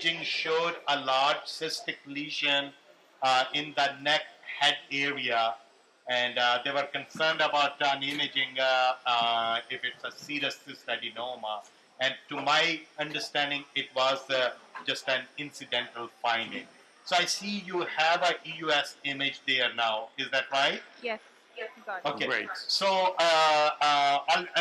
imaging showed a large cystic lesion in the neck head area, and they were concerned about on imaging if it's a serous cystadenoma. And to my understanding, it was just an incidental finding. So I see you have a EUS image there now. Is that right? Yes. Got it. Okay. Great. So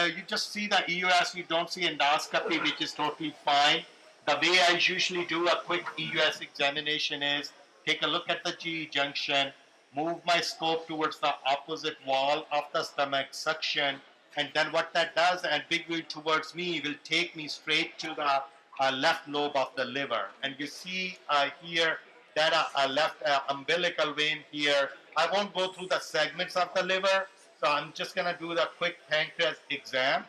you just see the EUS. You don't see endoscopy, which is totally fine. The way I usually do a quick EUS examination is take a look at the GE junction, move my scope towards the opposite wall of the stomach, suction, and then what that does, and big wheel towards me, will take me straight to the left lobe of the liver. And you see here that left umbilical vein here. I won't go through the segments of the liver, so I'm just going to do the quick pancreas exam.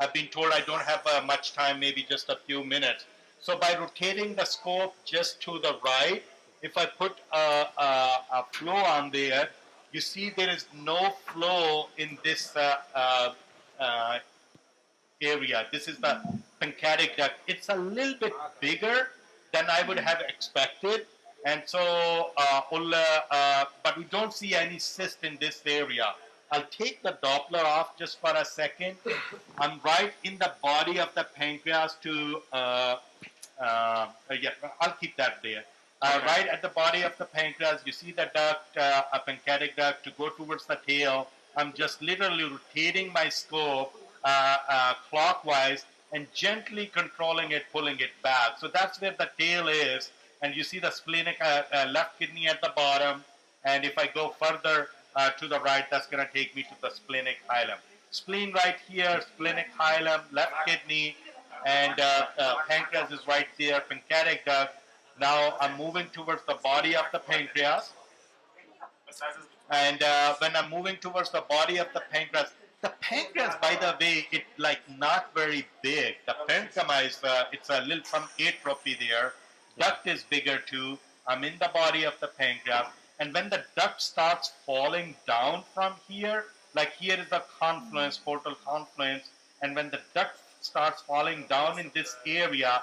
I've been told I don't have much time, maybe just a few minutes. So by rotating the scope just to the right, if I put a flow on there, you see there is no flow in this area. This is the pancreatic duct. It's a little bit bigger than I would have expected. And so, but we don't see any cyst in this area. I'll take the Doppler off just for a second. I'm right in the body of the pancreas to, yeah, I'll keep that there. Right at the body of the pancreas, you see the duct, a pancreatic duct, to go towards the tail. I'm just literally rotating my scope clockwise and gently controlling it, pulling it back. So that's where the tail is. And you see the splenic left kidney at the bottom. And if I go further to the right, that's going to take me to the splenic hilum. Spleen right here, splenic hilum, left kidney, and pancreas is right there, pancreatic duct. Now I'm moving towards the body of the pancreas. And when I'm moving towards the body of the pancreas, by the way, it's like not very big. The parenchyma is, it's a little, some atrophy there. Duct is bigger too. I'm in the body of the pancreas. And when the duct starts falling down from here, like here is the confluence, portal confluence, and when the duct starts falling down in this area,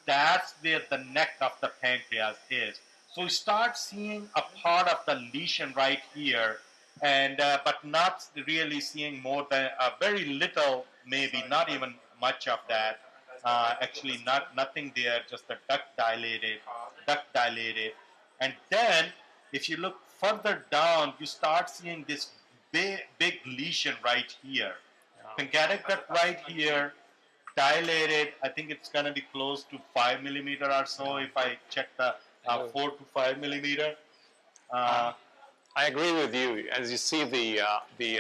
that's where the neck of the pancreas is. So we start seeing a part of the lesion right here, and but not really seeing more than very little, maybe not even much of that. Actually, nothing there, just the duct dilated, and then if you look further down, you start seeing this big lesion right here, pancreatic duct right here, dilated. I think it's going to be close to 5 millimeter or so if I check the 4 to 5 millimeter. I agree with you. As you see, the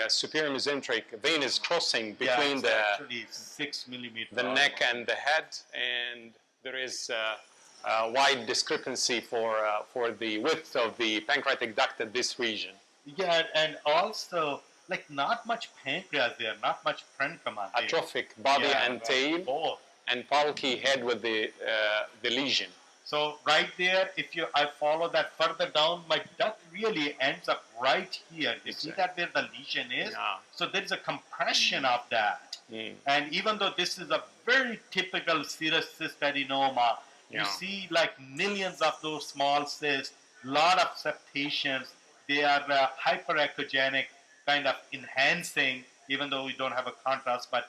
superior mesenteric vein is crossing between actually 6 millimeter the neck and the head, and there is a wide discrepancy for the width of the pancreatic duct at this region. Yeah, and also like not much pancreas there, not much parenchyma there. Atrophic body and tail, both. And bulky head with the lesion. So right there, if I follow that further down, my duct really ends up right here. You see that where the lesion is? Yeah. So there is a compression of that. And even though this is a very typical serous cystadenoma, you see like millions of those small cysts, lot of septations. They are hyperechogenic, kind of enhancing, even though we don't have a contrast, but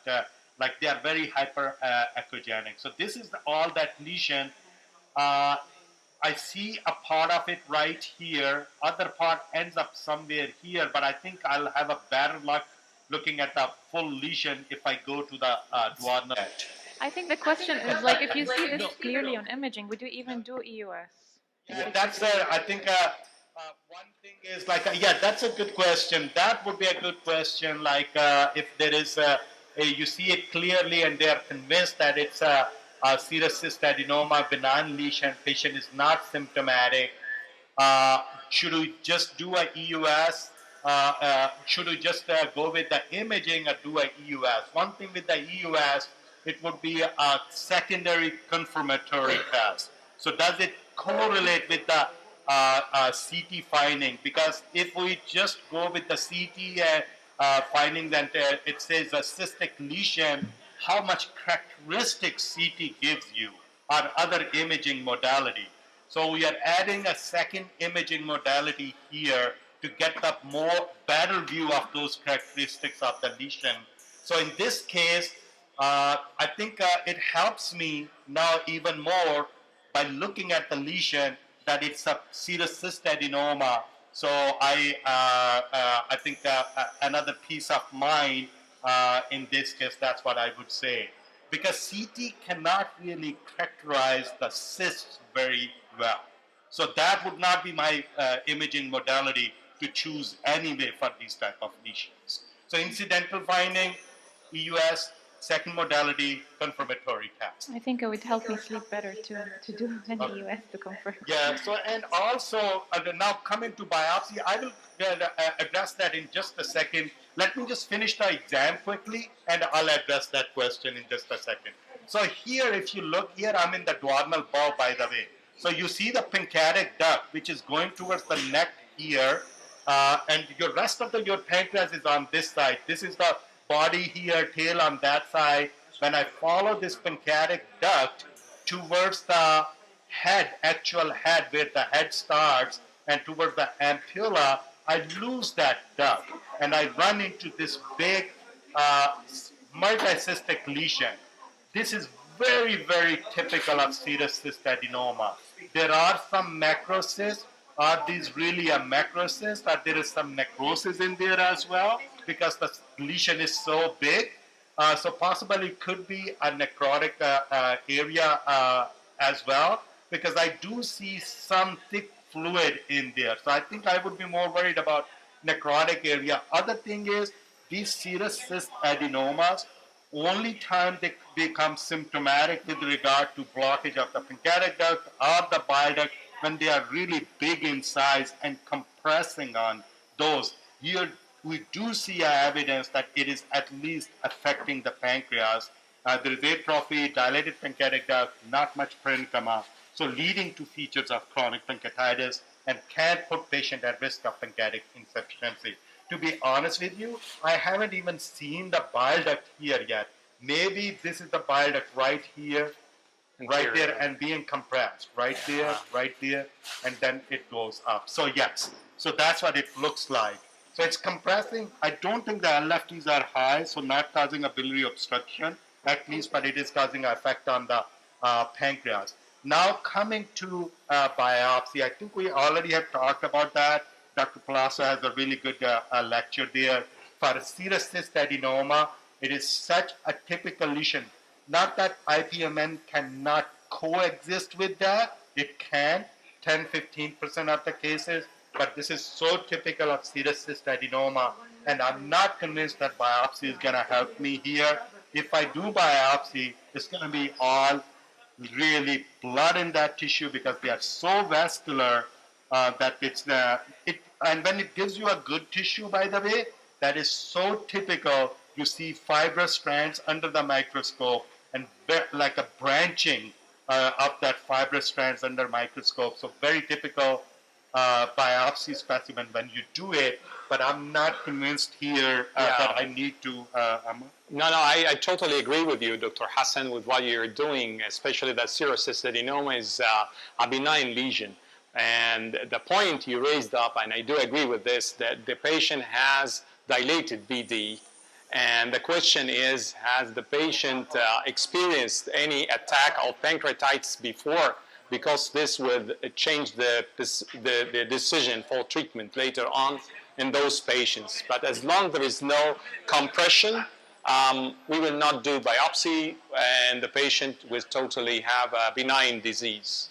like they are very hyperechogenic. So this is all that lesion. I see a part of it right here. Other part ends up somewhere here, but I think I'll have a better luck looking at the full lesion if I go to the duodenal. I think the question is like, if you see this clearly on imaging, would you even do EUS? Yeah, that's I think one thing is like, yeah, that's a good question. That would be a good question. Like if there is you see it clearly and they are convinced that it's a serous cystadenoma, benign lesion, patient is not symptomatic. Should we just do a EUS? Should we just go with the imaging or do a EUS? One thing with the EUS, it would be a secondary confirmatory test. So does it correlate with the CT finding? Because if we just go with the CT finding that it says a cystic lesion, how much characteristic CT gives you? or other imaging modality. So we are adding a second imaging modality here to get the better view of those characteristics of the lesion. So in this case, I think it helps me now even more by looking at the lesion that it's a serous cystadenoma. So I think another peace of mind in this case, that's what I would say. Because CT cannot really characterize the cysts very well. So that would not be my imaging modality to choose anyway for these type of lesions. So incidental finding, EUS, second modality, confirmatory test. I think it would help me sleep better to do an EUS to confirm. Yeah, so and also now coming to biopsy, I will address that in just a second. Let me just finish the exam quickly and I'll address that question in just a second. So here, if you look here, I'm in the duodenal bow, by the way. So you see the pancreatic duct, which is going towards the neck here, and your rest of your pancreas is on this side. This is the body here, tail on that side. When I follow this pancreatic duct towards the head, actual head, where the head starts, and towards the ampulla, I lose that duct, and I run into this big multicystic lesion. This is very, very typical of serous cystadenoma. There are some macrocysts. Are these really a macrocyst, or there is some necrosis in there as well? Because the lesion is so big, so possibly it could be a necrotic area as well, because I do see some thick fluid in there. So I think I would be more worried about necrotic area. Other thing is, these serous cyst adenomas, only time they become symptomatic with regard to blockage of the pancreatic duct or the bile duct when they are really big in size and compressing on those. Here we do see evidence that it is at least affecting the pancreas. There is atrophy, dilated pancreatic duct, not much parenchyma, so leading to features of chronic pancreatitis and can put patient at risk of pancreatic insufficiency. To be honest with you, I haven't even seen the bile duct here yet. Maybe this is the bile duct right here, right there, and being compressed, right there, and then it goes up. So yes, so that's what it looks like. So it's compressing. I don't think the LFTs are high, so not causing a biliary obstruction, at least, but it is causing an effect on the pancreas. Now coming to biopsy, I think we already have talked about that. Dr. Palazzo has a really good lecture there. For serous cystadenoma, it is such a typical lesion. Not that IPMN cannot coexist with that. It can, 10-15% of the cases, but this is so typical of serous cystadenoma, and I'm not convinced that biopsy is going to help me here. If I do biopsy, it's going to be all really blood in that tissue because they are so vascular that it's and when it gives you a good tissue, by the way, that is so typical. You see fibrous strands under the microscope and like a branching of that fibrous strands under microscope. So very typical biopsy specimen when you do it, but I'm not convinced here that I need to. No, I totally agree with you, Dr. Hasan, with what you're doing, especially that serous cystadenoma is a benign lesion. And the point you raised up, and I do agree with this, that the patient has dilated BD. And the question is, has the patient experienced any attack of pancreatitis before? Because this would change the decision for treatment later on in those patients. But as long as there is no compression, we will not do biopsy, and the patient will totally have a benign disease.